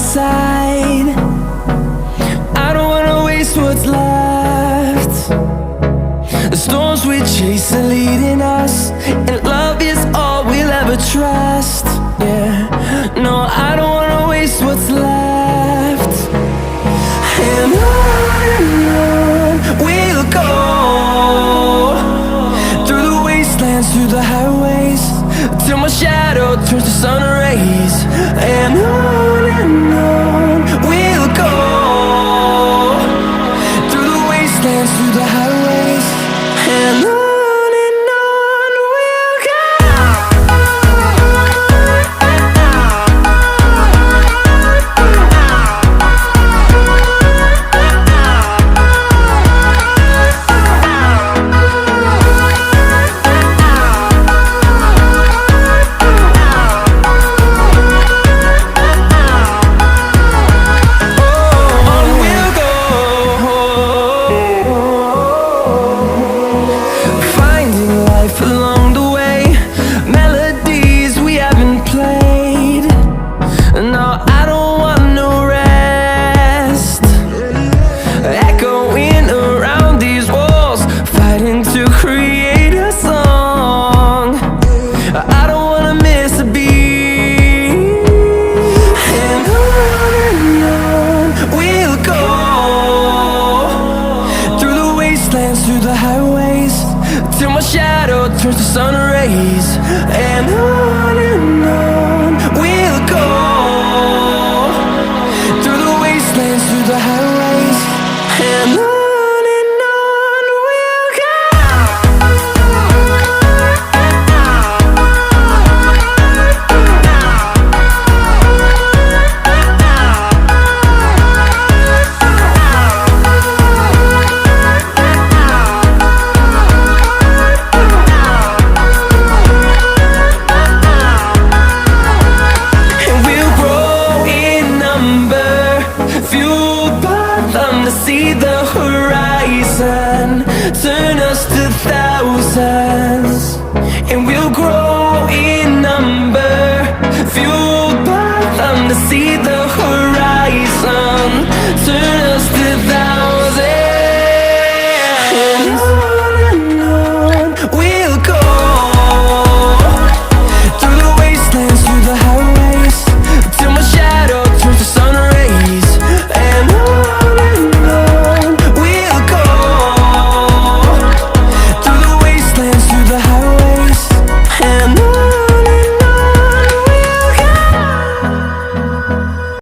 side. I don't wanna waste what's left. The storms we chase are leading us, and love is all we'll ever trust. Yeah, no, I don't wanna waste what's left. And on we'll go, through the wastelands, through the highways, till my shadow turns to sun rays. And on we'll go, through the wastelands, through the highways, and on we'll go. Along the way, melodies we haven't played. No, I don't want no rest. Echoing around these walls, fighting to create a song. I don't wanna miss a beat. And on we'll go, through the wastelands, through the highways, till my shadow turns to sun rays. And on we'll go, through the wastelands, through the highways, and on we'll go. To see the horizon turn us to thousands, and we'll grow in number, fueled by them to see the horizon.